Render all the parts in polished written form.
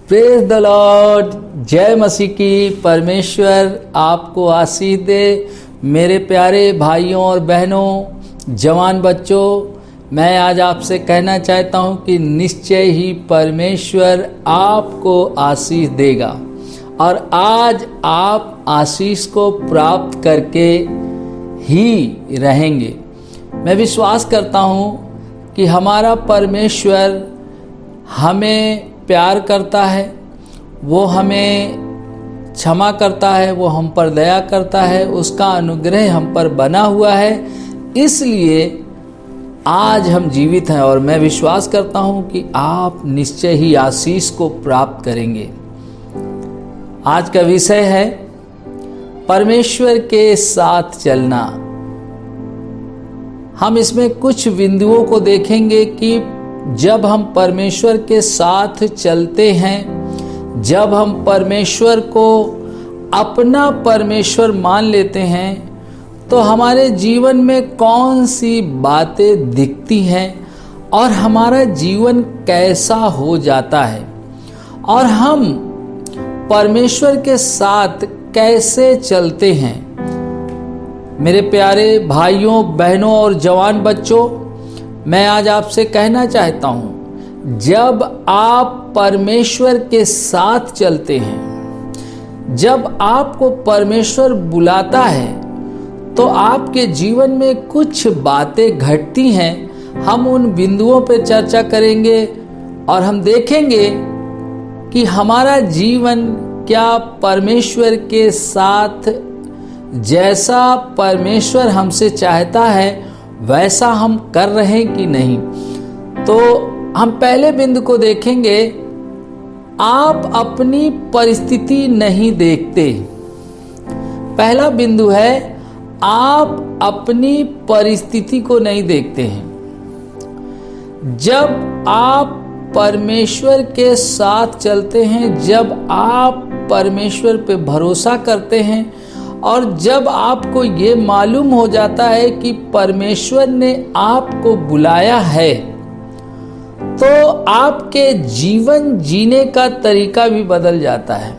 Praise the Lord. जय मसीह की। परमेश्वर आपको आशीष दे। मेरे प्यारे भाइयों और बहनों, जवान बच्चों, मैं आज आपसे कहना चाहता हूं कि निश्चय ही परमेश्वर आपको आशीष देगा और आज आप आशीष को प्राप्त करके ही रहेंगे। मैं विश्वास करता हूं कि हमारा परमेश्वर हमें प्यार करता है, वो हमें क्षमा करता है, वो हम पर दया करता है, उसका अनुग्रह हम पर बना हुआ है, इसलिए आज हम जीवित हैं और मैं विश्वास करता हूं कि आप निश्चय ही आशीष को प्राप्त करेंगे। आज का विषय है परमेश्वर के साथ चलना। हम इसमें कुछ बिंदुओं को देखेंगे कि जब हम परमेश्वर के साथ चलते हैं, जब हम परमेश्वर को अपना परमेश्वर मान लेते हैं, तो हमारे जीवन में कौन सी बातें दिखती हैं और हमारा जीवन कैसा हो जाता है और हम परमेश्वर के साथ कैसे चलते हैं। मेरे प्यारे भाइयों, बहनों और जवान बच्चों, मैं आज आपसे कहना चाहता हूं, जब आप परमेश्वर के साथ चलते हैं, जब आपको परमेश्वर बुलाता है, तो आपके जीवन में कुछ बातें घटती हैं। हम उन बिंदुओं पर चर्चा करेंगे और हम देखेंगे कि हमारा जीवन क्या परमेश्वर के साथ जैसा परमेश्वर हमसे चाहता है वैसा हम कर रहे हैं कि नहीं। तो हम पहले बिंदु को देखेंगे, आप अपनी परिस्थिति नहीं देखते। पहला बिंदु है, आप अपनी परिस्थिति को नहीं देखते हैं। जब आप परमेश्वर के साथ चलते हैं, जब आप परमेश्वर पे भरोसा करते हैं और जब आपको ये मालूम हो जाता है कि परमेश्वर ने आपको बुलाया है, तो आपके जीवन जीने का तरीका भी बदल जाता है।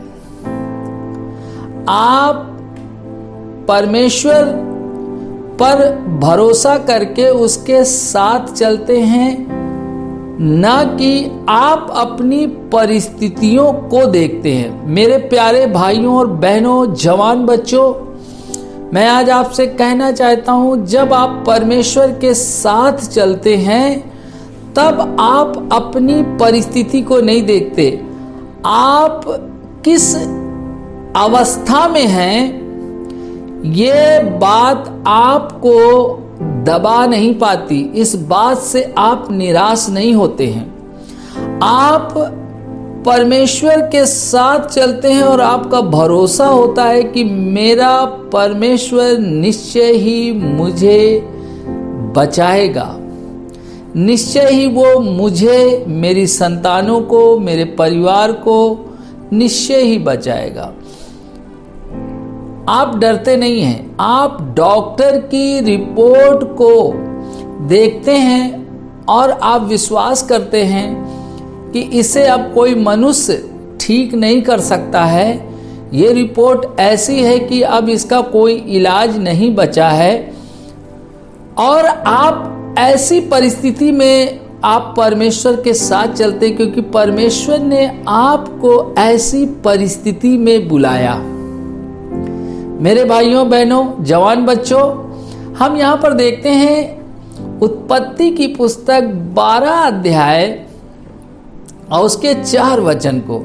आप परमेश्वर पर भरोसा करके उसके साथ चलते हैं, ना कि आप अपनी परिस्थितियों को देखते हैं। मेरे प्यारे भाइयों और बहनों, जवान बच्चों, मैं आज आपसे कहना चाहता हूं, जब आप परमेश्वर के साथ चलते हैं, तब आप अपनी परिस्थिति को नहीं देखते। आप किस अवस्था में हैं, ये बात आपको दबा नहीं पाती। इस बात से आप निराश नहीं होते हैं। आप परमेश्वर के साथ चलते हैं और आपका भरोसा होता है कि मेरा परमेश्वर निश्चय ही मुझे बचाएगा, निश्चय ही वो मुझे, मेरी संतानों को, मेरे परिवार को निश्चय ही बचाएगा। आप डरते नहीं हैं। आप डॉक्टर की रिपोर्ट को देखते हैं और आप विश्वास करते हैं कि इसे अब कोई मनुष्य ठीक नहीं कर सकता है। ये रिपोर्ट ऐसी है कि अब इसका कोई इलाज नहीं बचा है, और आप ऐसी परिस्थिति में आप परमेश्वर के साथ चलते, क्योंकि परमेश्वर ने आपको ऐसी परिस्थिति में बुलाया। मेरे भाइयों बहनों, जवान बच्चों, हम यहाँ पर देखते हैं उत्पत्ति की पुस्तक 12 अध्याय और उसके 4 वचन को।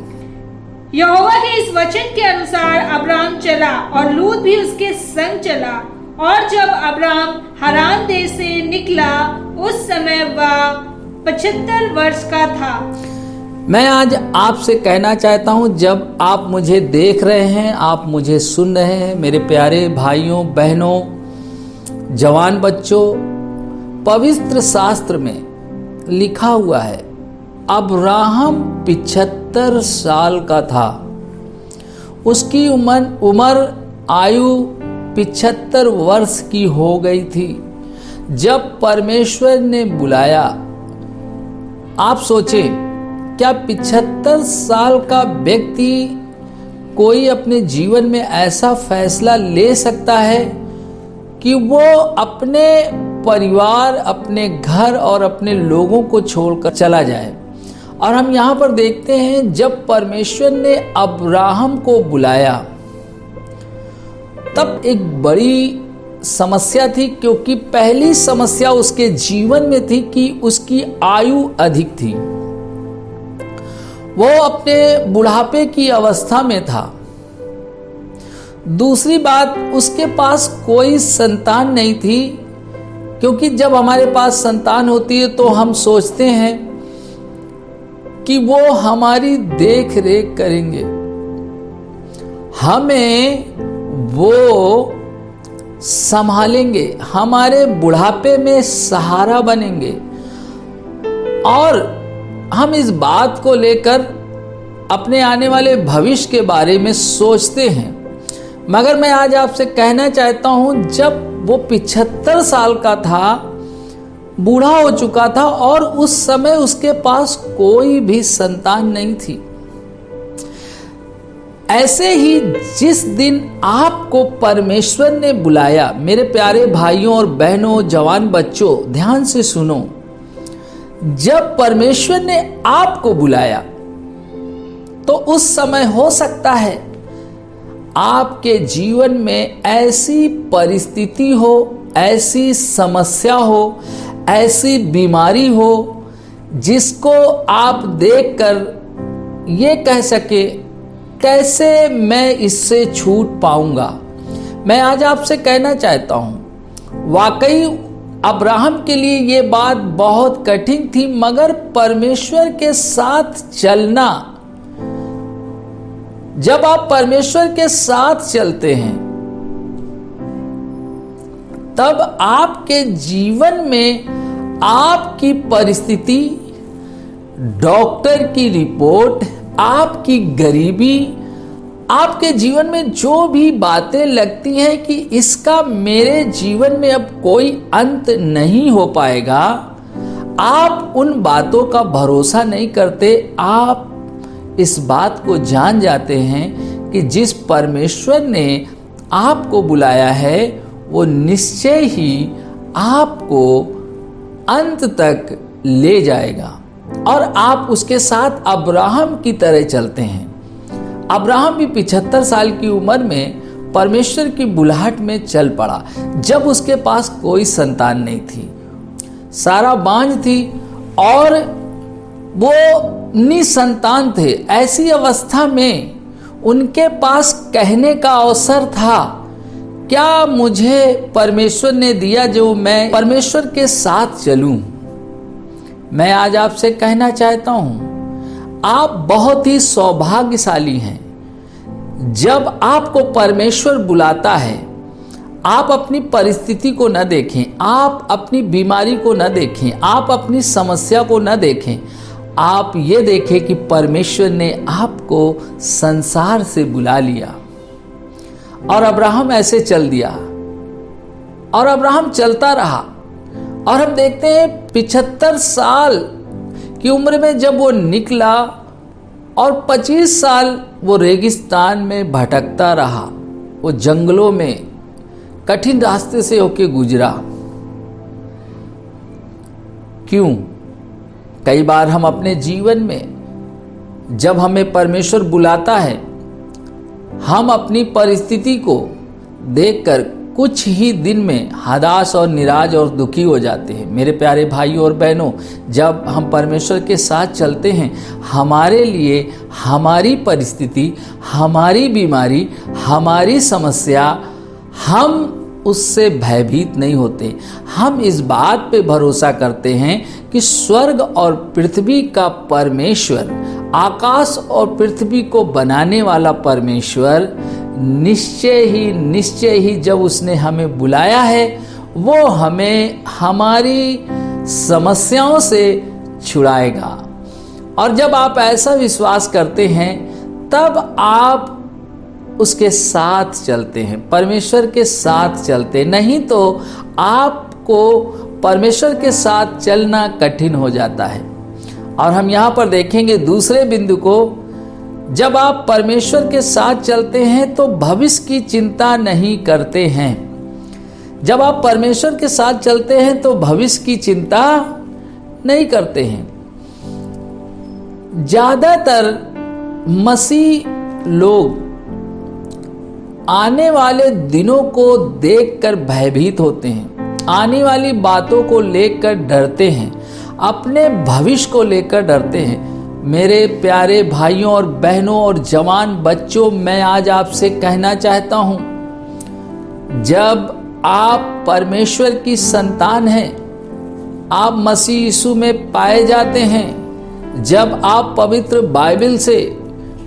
यहोवा के इस वचन के अनुसार अब्राम चला और लूत भी उसके संग चला, और जब अब्राम हरान देश से निकला, उस समय वह 75 वर्ष का था। मैं आज आपसे कहना चाहता हूं, जब आप मुझे देख रहे हैं, आप मुझे सुन रहे हैं, मेरे प्यारे भाइयों बहनों, जवान बच्चों, पवित्र शास्त्र में लिखा हुआ है, अब्राहम 75 साल का था। उसकी उम्र आयु 75 वर्ष की हो गई थी जब परमेश्वर ने बुलाया। आप सोचें, क्या 75 साल का व्यक्ति कोई अपने जीवन में ऐसा फैसला ले सकता है कि वो अपने परिवार, अपने घर और अपने लोगों को छोड़कर चला जाए? और हम यहाँ पर देखते हैं, जब परमेश्वर ने अब्राहम को बुलाया तब एक बड़ी समस्या थी, क्योंकि पहली समस्या उसके जीवन में थी कि उसकी आयु अधिक थी। वो अपने बुढ़ापे की अवस्था में था। दूसरी बात, उसके पास कोई संतान नहीं थी, क्योंकि जब हमारे पास संतान होती है तो हम सोचते हैं कि वो हमारी देख रेख करेंगे, हमें वो संभालेंगे, हमारे बुढ़ापे में सहारा बनेंगे। और हम इस बात को लेकर अपने आने वाले भविष्य के बारे में सोचते हैं। मगर मैं आज आपसे कहना चाहता हूं, जब वो 75 साल का था, बूढ़ा हो चुका था और उस समय उसके पास कोई भी संतान नहीं थी। ऐसे ही जिस दिन आपको परमेश्वर ने बुलाया, मेरे प्यारे भाइयों और बहनों, जवान बच्चों, ध्यान से सुनो। जब परमेश्वर ने आपको बुलाया तो उस समय हो सकता है आपके जीवन में ऐसी परिस्थिति हो, ऐसी समस्या हो, ऐसी बीमारी हो जिसको आप देखकर ये कह सके, कैसे मैं इससे छूट पाऊंगा। मैं आज आपसे कहना चाहता हूं, वाकई अब्राहम के लिए ये बात बहुत कठिन थी, मगर परमेश्वर के साथ चलना, जब आप परमेश्वर के साथ चलते हैं तब आपके जीवन में आपकी परिस्थिति, डॉक्टर की रिपोर्ट, आपकी गरीबी, आपके जीवन में जो भी बातें लगती हैं कि इसका मेरे जीवन में अब कोई अंत नहीं हो पाएगा, आप उन बातों का भरोसा नहीं करते। आप इस बात को जान जाते हैं कि जिस परमेश्वर ने आपको बुलाया है वो निश्चय ही आपको अंत तक ले जाएगा, और आप उसके साथ अब्राहम की तरह चलते हैं। अब्राहम भी 75 साल की उम्र में परमेश्वर की बुलाहट में चल पड़ा, जब उसके पास कोई संतान नहीं थी, सारा बांझ थी और वो निसंतान थे। ऐसी अवस्था में उनके पास कहने का अवसर था, क्या मुझे परमेश्वर ने दिया जो मैं परमेश्वर के साथ चलूं। मैं आज आपसे कहना चाहता हूं, आप बहुत ही सौभाग्यशाली हैं। जब आपको परमेश्वर बुलाता है, आप अपनी परिस्थिति को न देखें, आप अपनी बीमारी को न देखें, आप अपनी समस्या को न देखें, आप ये देखें कि परमेश्वर ने आपको संसार से बुला लिया। और अब्राहम ऐसे चल दिया और अब्राहम चलता रहा। और हम देखते हैं 75 साल की उम्र में जब वो निकला और 25 साल वो रेगिस्तान में भटकता रहा, वो जंगलों में कठिन रास्ते से होके गुजरा। क्यों? कई बार हम अपने जीवन में जब हमें परमेश्वर बुलाता है, हम अपनी परिस्थिति को देखकर कुछ ही दिन में हताश और निराश और दुखी हो जाते हैं। मेरे प्यारे भाइयों और बहनों, जब हम परमेश्वर के साथ चलते हैं, हमारे लिए हमारी परिस्थिति, हमारी बीमारी, हमारी समस्या, हम उससे भयभीत नहीं होते। हम इस बात पे भरोसा करते हैं कि स्वर्ग और पृथ्वी का परमेश्वर, आकाश और पृथ्वी को बनाने वाला परमेश्वर निश्चय ही जब उसने हमें बुलाया है, वो हमें हमारी समस्याओं से छुड़ाएगा, और जब आप ऐसा विश्वास करते हैं तब आप उसके साथ चलते हैं, परमेश्वर के साथ चलते हैं। नहीं तो आपको परमेश्वर के साथ चलना कठिन हो जाता है। और हम यहाँ पर देखेंगे दूसरे बिंदु को, जब आप परमेश्वर के साथ चलते हैं तो भविष्य की चिंता नहीं करते हैं। जब आप परमेश्वर के साथ चलते हैं तो भविष्य की चिंता नहीं करते हैं। ज्यादातर मसीह लोग आने वाले दिनों को देखकर भयभीत होते हैं, आने वाली बातों को लेकर डरते हैं, अपने भविष्य को लेकर डरते हैं। मेरे प्यारे भाइयों और बहनों और जवान बच्चों, मैं आज आपसे कहना चाहता हूं, जब आप परमेश्वर की संतान हैं, आप मसीह यीशु में पाए जाते हैं, जब आप पवित्र बाइबल से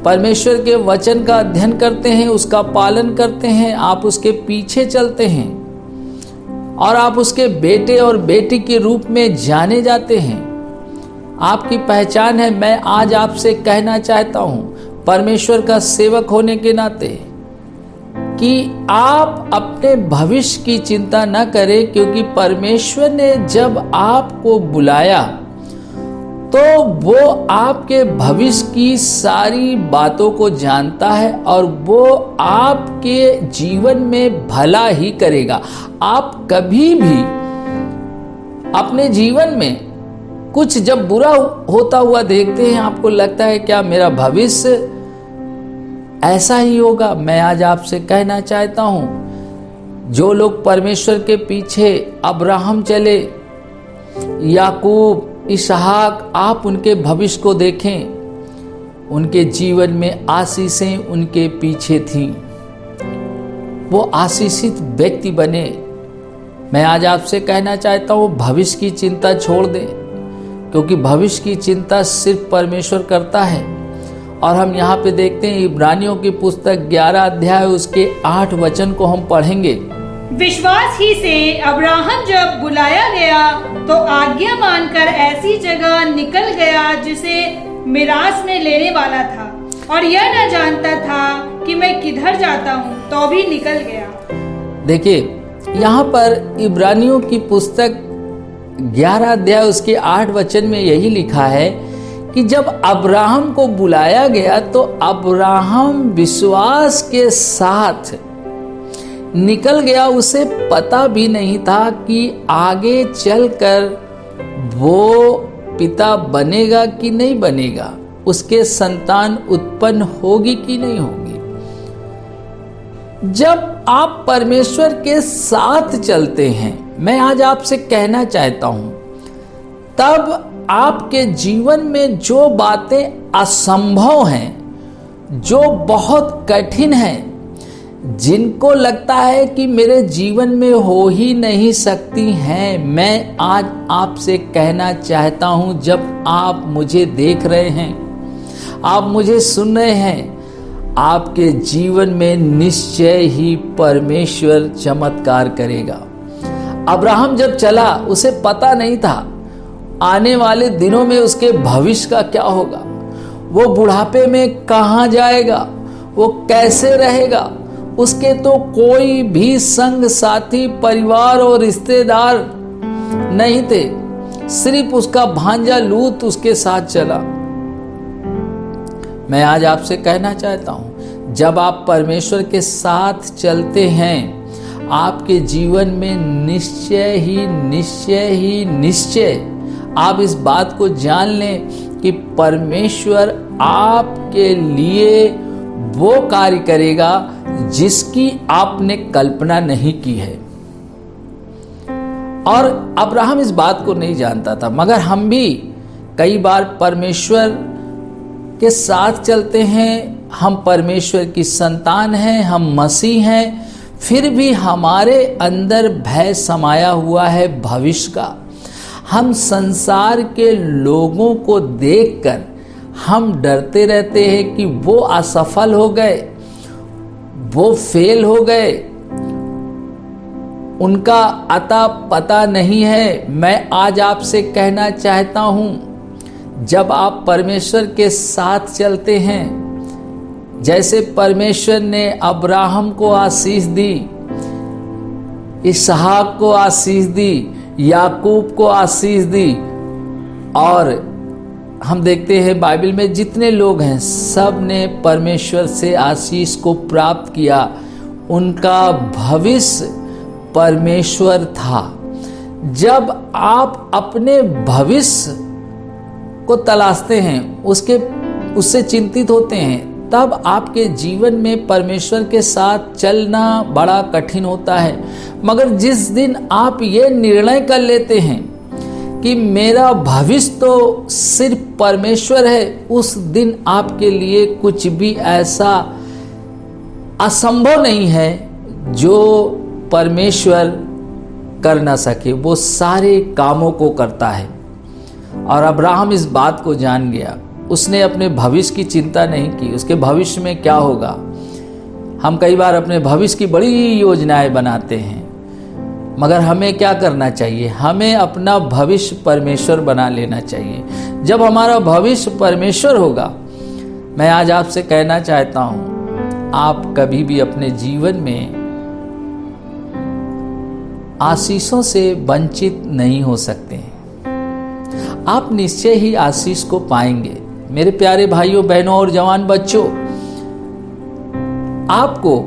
परमेश्वर के वचन का अध्ययन करते हैं, उसका पालन करते हैं, आप उसके पीछे चलते हैं और आप उसके बेटे और बेटी के रूप में जाने जाते हैं, आपकी पहचान है। मैं आज आपसे कहना चाहता हूं, परमेश्वर का सेवक होने के नाते, कि आप अपने भविष्य की चिंता न करें, क्योंकि परमेश्वर ने जब आपको बुलाया तो वो आपके भविष्य की सारी बातों को जानता है और वो आपके जीवन में भला ही करेगा। आप कभी भी अपने जीवन में कुछ जब बुरा होता हुआ देखते हैं, आपको लगता है क्या मेरा भविष्य ऐसा ही होगा? मैं आज आपसे कहना चाहता हूं, जो लोग परमेश्वर के पीछे अब्राहम चले, याकूब, इसहाक, आप उनके भविष्य को देखें, उनके जीवन में आशीषें उनके पीछे थीं, वो आशीषित व्यक्ति बने। मैं आज आपसे कहना चाहता हूँ, भविष्य की चिंता छोड़ दें, क्योंकि भविष्य की चिंता सिर्फ परमेश्वर करता है। और हम यहाँ पे देखते हैं इब्रानियों की पुस्तक 11 अध्याय उसके 8 वचन को हम पढ़ेंगे। विश्वास ही से अब्राहम जब बुलाया गया तो आज्ञा मानकर ऐसी जगह निकल गया जिसे मिरास में लेने वाला था, और यह न जानता था कि मैं किधर जाता हूँ, तो भी निकल गया। देखिए, यहाँ पर इब्रानियों की पुस्तक 11 अध्याय उसके 8 वचन में यही लिखा है कि जब अब्राहम को बुलाया गया तो अब्राहम विश्वास के साथ निकल गया। उसे पता भी नहीं था कि आगे चलकर वो पिता बनेगा कि नहीं बनेगा, उसके संतान उत्पन्न होगी कि नहीं होगी। जब आप परमेश्वर के साथ चलते हैं, मैं आज आपसे कहना चाहता हूं, तब आपके जीवन में जो बातें असंभव हैं, जो बहुत कठिन हैं, जिनको लगता है कि मेरे जीवन में हो ही नहीं सकती हैं, मैं आज आपसे कहना चाहता हूं, जब आप मुझे देख रहे हैं, आप मुझे सुन रहे हैं, आपके जीवन में निश्चय ही परमेश्वर चमत्कार करेगा। अब्राहम जब चला, उसे पता नहीं था आने वाले दिनों में उसके भविष्य का क्या होगा, वो बुढ़ापे में कहाँ जाएगा, वो कैसे रहेगा। उसके तो कोई भी संग साथी, परिवार और रिश्तेदार नहीं थे, सिर्फ उसका भांजा लूत उसके साथ चला। मैं आज आपसे कहना चाहता हूं, जब आप परमेश्वर के साथ चलते हैं, आपके जीवन में निश्चय ही आप इस बात को जान लें कि परमेश्वर आपके लिए वो कार्य करेगा जिसकी आपने कल्पना नहीं की है। और अब्राहम इस बात को नहीं जानता था, मगर हम भी कई बार परमेश्वर के साथ चलते हैं, हम परमेश्वर की संतान हैं, हम मसीह हैं, फिर भी हमारे अंदर भय समाया हुआ है भविष्य का। हम संसार के लोगों को देखकर हम डरते रहते हैं कि वो असफल हो गए, वो फेल हो गए, उनका अता पता नहीं है। मैं आज आपसे कहना चाहता हूं, जब आप परमेश्वर के साथ चलते हैं, जैसे परमेश्वर ने अब्राहम को आशीष दी, इसहाक को आशीष दी, याकूब को आशीष दी, और हम देखते हैं बाइबल में जितने लोग हैं सब ने परमेश्वर से आशीष को प्राप्त किया। उनका भविष्य परमेश्वर था। जब आप अपने भविष्य को तलाशते हैं, उससे चिंतित होते हैं, तब आपके जीवन में परमेश्वर के साथ चलना बड़ा कठिन होता है। मगर जिस दिन आप ये निर्णय कर लेते हैं कि मेरा भविष्य तो सिर्फ परमेश्वर है, उस दिन आपके लिए कुछ भी ऐसा असंभव नहीं है जो परमेश्वर कर ना सके। वो सारे कामों को करता है। और अब्राहम इस बात को जान गया। उसने अपने भविष्य की चिंता नहीं की, उसके भविष्य में क्या होगा। हम कई बार अपने भविष्य की बड़ी योजनाएं बनाते हैं, मगर हमें क्या करना चाहिए? हमें अपना भविष्य परमेश्वर बना लेना चाहिए। जब हमारा भविष्य परमेश्वर होगा, मैं आज आपसे कहना चाहता हूं, आप कभी भी अपने जीवन में आशीषों से वंचित नहीं हो सकते। आप निश्चय ही आशीष को पाएंगे। मेरे प्यारे भाइयों बहनों और जवान बच्चों, आपको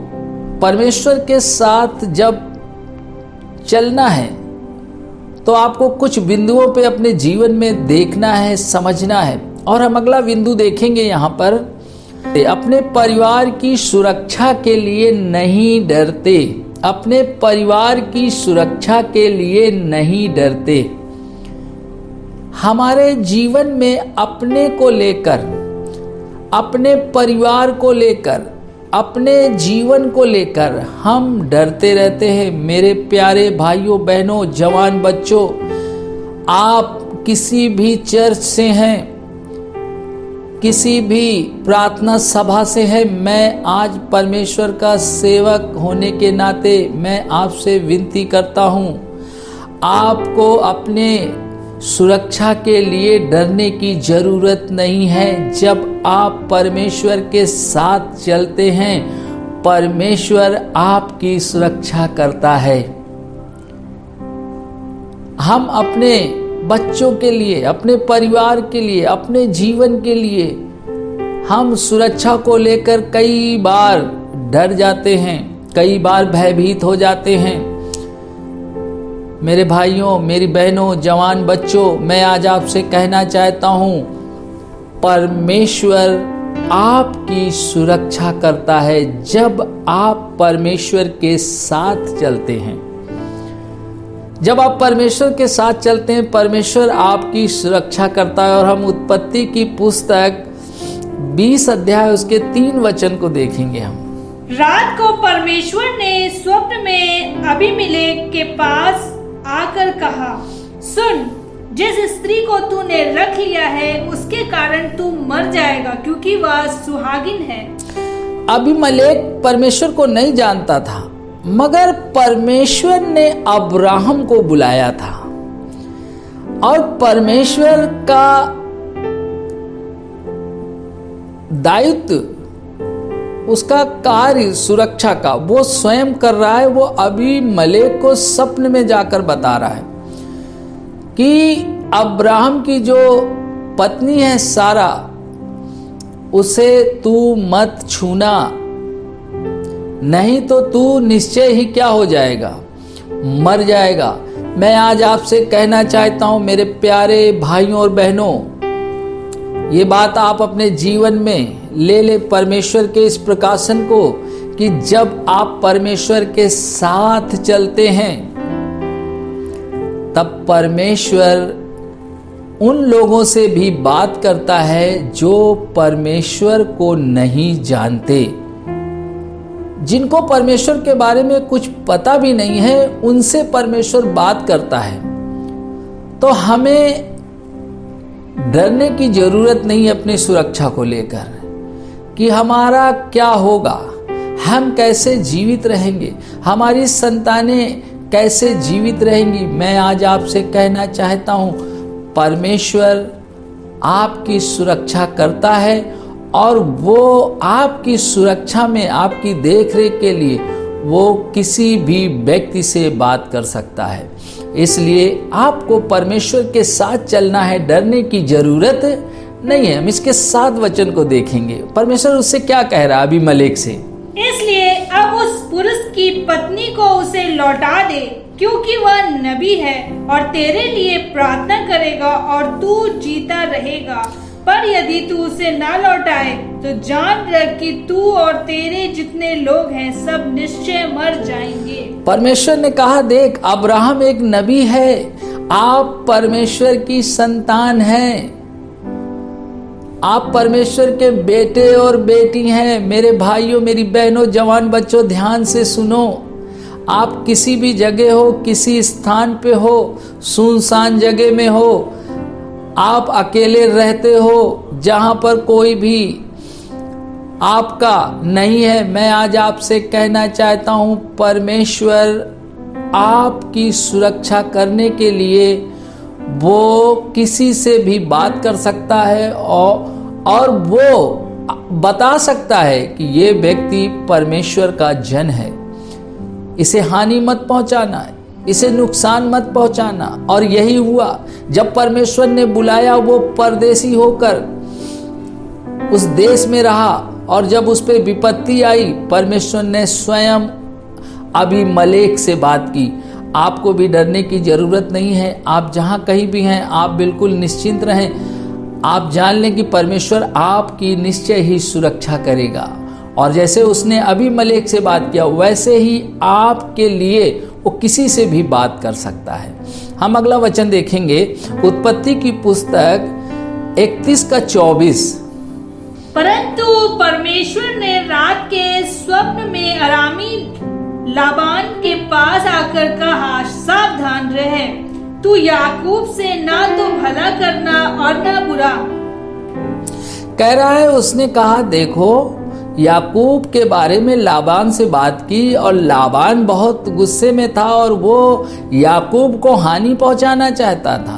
परमेश्वर के साथ जब चलना है तो आपको कुछ बिंदुओं पे अपने जीवन में देखना है, समझना है। और हम अगला बिंदु देखेंगे यहाँ पर, अपने परिवार की सुरक्षा के लिए नहीं डरते। अपने परिवार की सुरक्षा के लिए नहीं डरते। हमारे जीवन में अपने को लेकर, अपने परिवार को लेकर, अपने जीवन को लेकर हम डरते रहते हैं। मेरे प्यारे भाइयों बहनों जवान बच्चों, आप किसी भी चर्च से हैं, किसी भी प्रार्थना सभा से हैं, मैं आज परमेश्वर का सेवक होने के नाते मैं आपसे विनती करता हूं, आपको अपने सुरक्षा के लिए डरने की जरूरत नहीं है। जब आप परमेश्वर के साथ चलते हैं, परमेश्वर आपकी सुरक्षा करता है। हम अपने बच्चों के लिए, अपने परिवार के लिए, अपने जीवन के लिए हम सुरक्षा को लेकर कई बार डर जाते हैं, कई बार भयभीत हो जाते हैं। मेरे भाइयों, मेरी बहनों, जवान बच्चों, मैं आज आपसे कहना चाहता हूं, परमेश्वर आपकी सुरक्षा करता है जब आप परमेश्वर के साथ चलते हैं। जब आप परमेश्वर के साथ चलते हैं, परमेश्वर आपकी सुरक्षा करता है। और हम उत्पत्ति की पुस्तक 20 अध्याय उसके 3 वचन को देखेंगे। हम रात को परमेश्वर ने स्वप्न में अबीमेलेक के पास आकर कहा, सुन, जिस स्त्री को तूने रख लिया है उसके कारण तू मर जाएगा, क्योंकि वह सुहागिन है। अबीमेलेक परमेश्वर को नहीं जानता था, मगर परमेश्वर ने अब्राहम को बुलाया था और परमेश्वर का दायित्व, उसका कार्य सुरक्षा का वो स्वयं कर रहा है। वो अबीमेलेक को स्वप्न में जाकर बता रहा है कि अब्राहम की जो पत्नी है सारा, उसे तू मत छूना, नहीं तो तू निश्चय ही क्या हो जाएगा, मर जाएगा। मैं आज आपसे कहना चाहता हूं मेरे प्यारे भाइयों और बहनों, ये बात आप अपने जीवन में ले परमेश्वर के इस प्रकाशन को, कि जब आप परमेश्वर के साथ चलते हैं तब परमेश्वर उन लोगों से भी बात करता है जो परमेश्वर को नहीं जानते, जिनको परमेश्वर के बारे में कुछ पता भी नहीं है, उनसे परमेश्वर बात करता है। तो हमें डरने की जरूरत नहीं अपनी सुरक्षा को लेकर कि हमारा क्या होगा, हम कैसे जीवित रहेंगे, हमारी संतानें कैसे जीवित रहेंगी। मैं आज आपसे कहना चाहता हूं, परमेश्वर आपकी सुरक्षा करता है और वो आपकी सुरक्षा में, आपकी देखरेख के लिए वो किसी भी व्यक्ति से बात कर सकता है। इसलिए आपको परमेश्वर के साथ चलना है, डरने की जरूरत नहीं है। हम इसके 7 वचन को देखेंगे। परमेश्वर उससे क्या कह रहा है अबीमेलेक से। इसलिए अब उस पुरुष की पत्नी को उसे लौटा दे, क्योंकि वह नबी है और तेरे लिए प्रार्थना करेगा और तू जीता रहेगा। पर यदि तू उसे ना लौटाए तो जान रख कि तू और तेरे जितने लोग हैं सब निश्चय मर जाएंगे। परमेश्वर ने कहा, देख अब्राहम एक नबी है, आप परमेश्वर की संतान हैं, आप परमेश्वर के बेटे और बेटी हैं। मेरे भाइयों, मेरी बहनों, जवान बच्चों, ध्यान से सुनो। आप किसी भी जगह हो, किसी स्थान पे हो, सुनसान जगह में हो, आप अकेले रहते हो, जहां पर कोई भी आपका नहीं है, मैं आज आपसे कहना चाहता हूं, परमेश्वर आपकी सुरक्षा करने के लिए वो किसी से भी बात कर सकता है और वो बता सकता है कि ये व्यक्ति परमेश्वर का जन है, इसे हानि मत पहुंचाना, इसे नुकसान मत पहुंचाना। और यही हुआ, जब परमेश्वर ने बुलाया, वो परदेसी होकर उस देश में रहा और जब उस पर विपत्ति आई, परमेश्वर ने स्वयं अबीमेलेक से बात की। आपको भी डरने की जरूरत नहीं है। आप जहां कहीं भी हैं, आप बिल्कुल निश्चिंत रहें। आप जान लें कि परमेश्वर आपकी निश्चय ही सुरक्षा करेगा। और जैसे उसने अबीमेलेक से बात किया, वैसे ही आपके लिए वो किसी से भी बात कर सकता है। हम अगला वचन देखेंगे, उत्पत्ति की पुस्तक 31:24। परंतु परमेश्वर ने रात के स्वप्न में अरामी लाबान के पास आकर कहा, सावधान रहे, तू याकूब से ना तो भला करना और ना बुरा। कह रहा है, उसने कहा, देखो याकूब के बारे में लाबान से बात की और लाबान बहुत गुस्से में था और वो याकूब को हानि पहुंचाना चाहता था।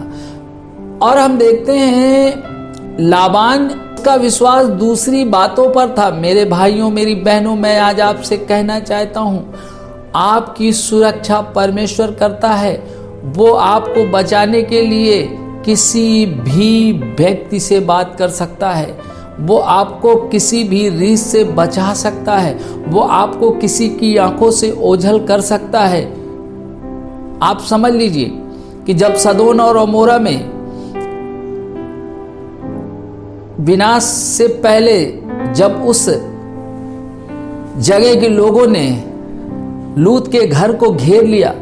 और हम देखते हैं लाबान का विश्वास दूसरी बातों पर था। मेरे भाइयों, मेरी बहनों, मैं आज आपसे कहना चाहता हूं, आपकी सुरक्षा परमेश्वर करता है। वो आपको बचाने के लिए किसी भी व्यक्ति से बात कर सकता है। वो आपको किसी भी रीस से बचा सकता है। वो आपको किसी की आंखों से ओझल कर सकता है। आप समझ लीजिए कि जब सदोम और अमोरा में विनाश से पहले जब उस जगह के लोगों ने लूत के घर को घेर लिया,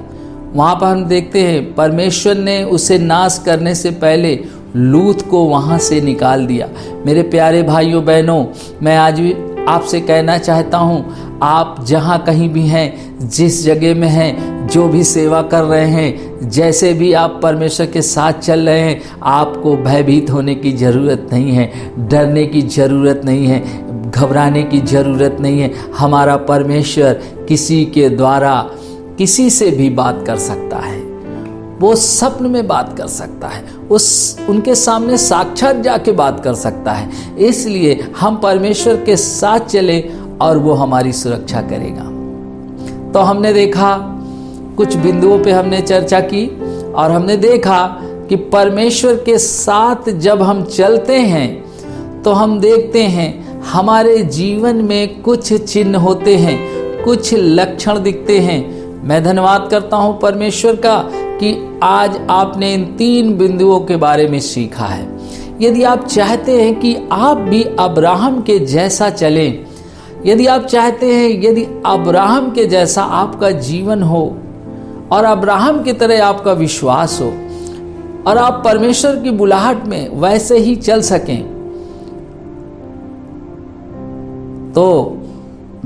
वहां पर हम देखते हैं परमेश्वर ने उसे नाश करने से पहले लूत को वहां से निकाल दिया। मेरे प्यारे भाइयों बहनों, मैं आज भी आपसे कहना चाहता हूं, आप जहां कहीं भी हैं, जिस जगह में हैं, जो भी सेवा कर रहे हैं, जैसे भी आप परमेश्वर के साथ चल रहे हैं, आपको भयभीत होने की ज़रूरत नहीं है, डरने की ज़रूरत नहीं है, घबराने की ज़रूरत नहीं है। हमारा परमेश्वर किसी के द्वारा किसी से भी बात कर सकता है। वो स्वप्न में बात कर सकता है, उनके सामने साक्षात जाके बात कर सकता है। इसलिए हम परमेश्वर के साथ चले और वो हमारी सुरक्षा करेगा। तो हमने देखा, कुछ बिंदुओं पे हमने चर्चा की और हमने देखा कि परमेश्वर के साथ जब हम चलते हैं तो हम देखते हैं हमारे जीवन में कुछ चिन्ह होते हैं, कुछ लक्षण दिखते हैं। मैं धन्यवाद करता हूं परमेश्वर का कि आज आपने इन 3 बिंदुओं के बारे में सीखा है। यदि आप चाहते हैं कि आप भी अब्राहम के जैसा चलें, यदि आप चाहते हैं यदि अब्राहम के जैसा आपका जीवन हो और अब्राहम की तरह आपका विश्वास हो और आप परमेश्वर की बुलाहट में वैसे ही चल सकें, तो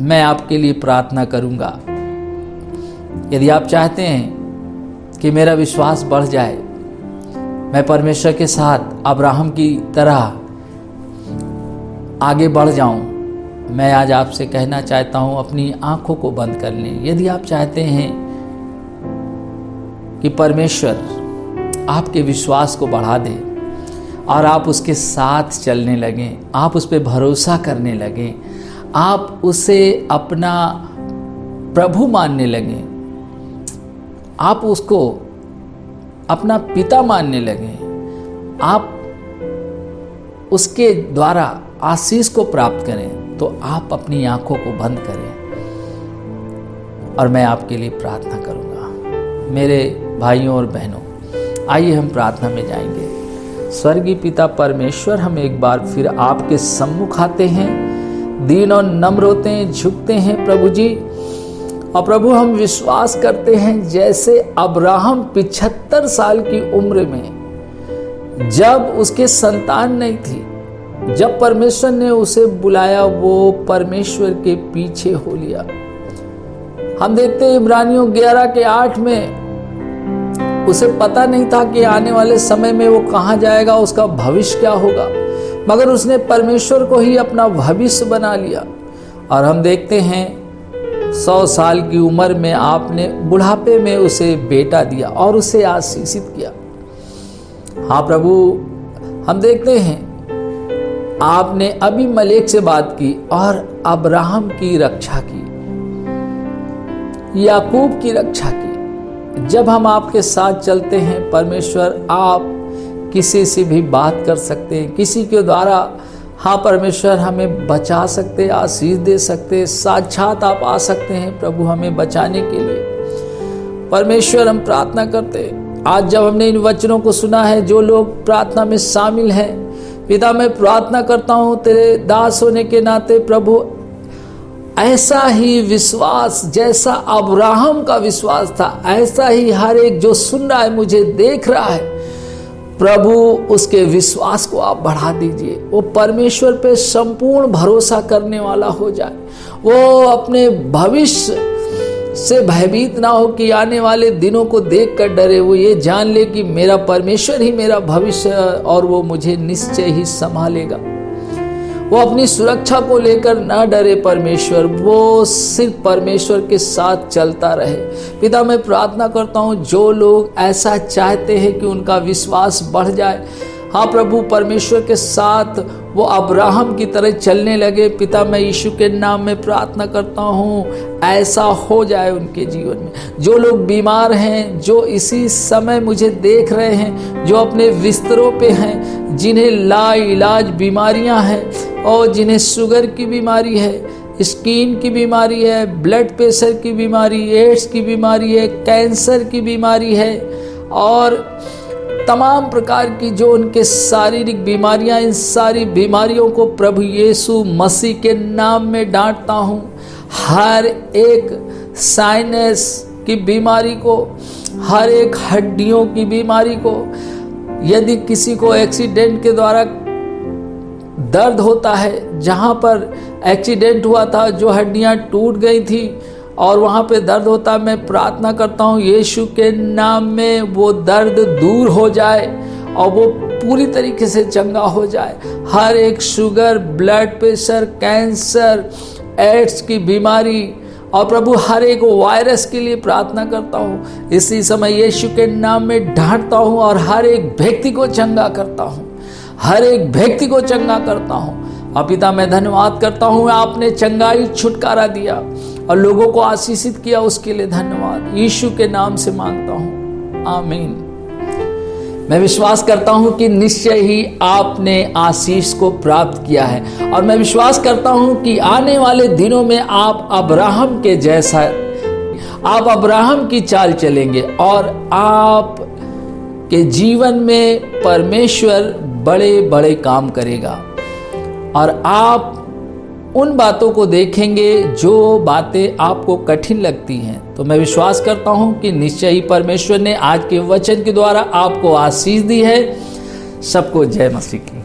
मैं आपके लिए प्रार्थना करूंगा। यदि आप चाहते हैं कि मेरा विश्वास बढ़ जाए, मैं परमेश्वर के साथ अब्राहम की तरह आगे बढ़ जाऊं, मैं आज आपसे कहना चाहता हूं, अपनी आंखों को बंद कर लें। यदि आप चाहते हैं कि परमेश्वर आपके विश्वास को बढ़ा दे और आप उसके साथ चलने लगें, आप उस पर भरोसा करने लगें, आप उसे अपना प्रभु मानने लगें, आप उसको अपना पिता मानने लगें, आप उसके द्वारा आशीष को प्राप्त करें, तो आप अपनी आंखों को बंद करें और मैं आपके लिए प्रार्थना करूंगा। मेरे भाइयों और बहनों, आइए हम प्रार्थना में जाएंगे। स्वर्गीय पिता परमेश्वर, हम एक बार फिर आपके सम्मुख आते हैं, दीन और नम्र होते हैं, झुकते हैं प्रभु जी। और प्रभु हम विश्वास करते हैं जैसे अब्राहम 75 साल की उम्र में, जब उसके संतान नहीं थी, जब परमेश्वर ने उसे बुलाया, वो परमेश्वर के पीछे हो लिया। हम देखते हैं इब्रानियों 11:8 में उसे पता नहीं था कि आने वाले समय में वो कहाँ जाएगा, उसका भविष्य क्या होगा, मगर उसने परमेश्वर को ही अपना भविष्य बना लिया। और हम देखते हैं 100 साल की उम्र में आपने बुढ़ापे में उसे बेटा दिया और उसे आशीषित किया। हाँ प्रभु, हम देखते हैं आपने अबीमेलेक से बात की और अब्राहम की रक्षा की, याकूब की रक्षा की। जब हम आपके साथ चलते हैं परमेश्वर, आप किसी से भी बात कर सकते हैं, किसी के द्वारा हाँ परमेश्वर हमें बचा सकते, आशीष दे सकते, साक्षात आप आ सकते हैं प्रभु हमें बचाने के लिए। परमेश्वर हम प्रार्थना करते हैं, आज जब हमने इन वचनों को सुना है, जो लोग प्रार्थना में शामिल हैं, पिता मैं प्रार्थना करता हूँ तेरे दास होने के नाते प्रभु, ऐसा ही विश्वास जैसा अब्राहम का विश्वास था, ऐसा ही हर एक जो सुन रहा है, मुझे देख रहा है, प्रभु उसके विश्वास को आप बढ़ा दीजिए। वो परमेश्वर पे संपूर्ण भरोसा करने वाला हो जाए, वो अपने भविष्य से भयभीत ना हो कि आने वाले दिनों को देख कर डरे। वो ये जान ले कि मेरा परमेश्वर ही मेरा भविष्य और वो मुझे निश्चय ही संभालेगा। वो अपनी सुरक्षा को लेकर ना डरे परमेश्वर, वो सिर्फ परमेश्वर के साथ चलता रहे। पिता मैं प्रार्थना करता हूँ जो लोग ऐसा चाहते हैं कि उनका विश्वास बढ़ जाए, हाँ प्रभु परमेश्वर के साथ वो अब्राहम की तरह चलने लगे, पिता मैं यीशु के नाम में प्रार्थना करता हूँ ऐसा हो जाए उनके जीवन में। जो लोग बीमार हैं, जो इसी समय मुझे देख रहे हैं, जो अपने बिस्तरों पे हैं, जिन्हें लाइलाज बीमारियां हैं और जिन्हें शुगर की बीमारी है, स्किन की बीमारी है, ब्लड प्रेशर की बीमारी, एड्स की बीमारी है, कैंसर की बीमारी है और तमाम प्रकार की जो उनके शारीरिक बीमारियां, इन सारी बीमारियों को प्रभु यीशु मसीह के नाम में डांटता हूँ। हर एक साइनस की बीमारी को, हर एक हड्डियों की बीमारी को, यदि किसी को एक्सीडेंट के द्वारा दर्द होता है, जहाँ पर एक्सीडेंट हुआ था, जो हड्डियाँ टूट गई थी और वहाँ पे दर्द होता है, मैं प्रार्थना करता हूँ यीशु के नाम में वो दर्द दूर हो जाए और वो पूरी तरीके से चंगा हो जाए। हर एक sugar, blood pressure, cancer, AIDS की बीमारी और प्रभु हर एक वायरस के लिए प्रार्थना करता हूँ, इसी समय यीशु के नाम में डांटता हूँ और हर एक व्यक्ति को चंगा करता हूँ, हर एक व्यक्ति को चंगा करता हूँ। और पिता मैं धन्यवाद करता हूँ, आपने चंगाई छुटकारा दिया और लोगों को आशीषित किया, उसके लिए धन्यवाद। यीशु के नाम से मांगता हूँ, आमीन। मैं विश्वास करता हूँ कि निश्चय ही आपने आशीष को प्राप्त किया है और मैं विश्वास करता हूँ कि आने वाले दिनों में आप अब्राहम के जैसा, आप अब्राहम की चाल चलेंगे और आप के जीवन में परमेश्वर बड़े बड़े काम करेगा और आप उन बातों को देखेंगे जो बातें आपको कठिन लगती हैं। तो मैं विश्वास करता हूं कि निश्चय ही परमेश्वर ने आज के वचन के द्वारा आपको आशीष दी है। सबको जय मसीह की।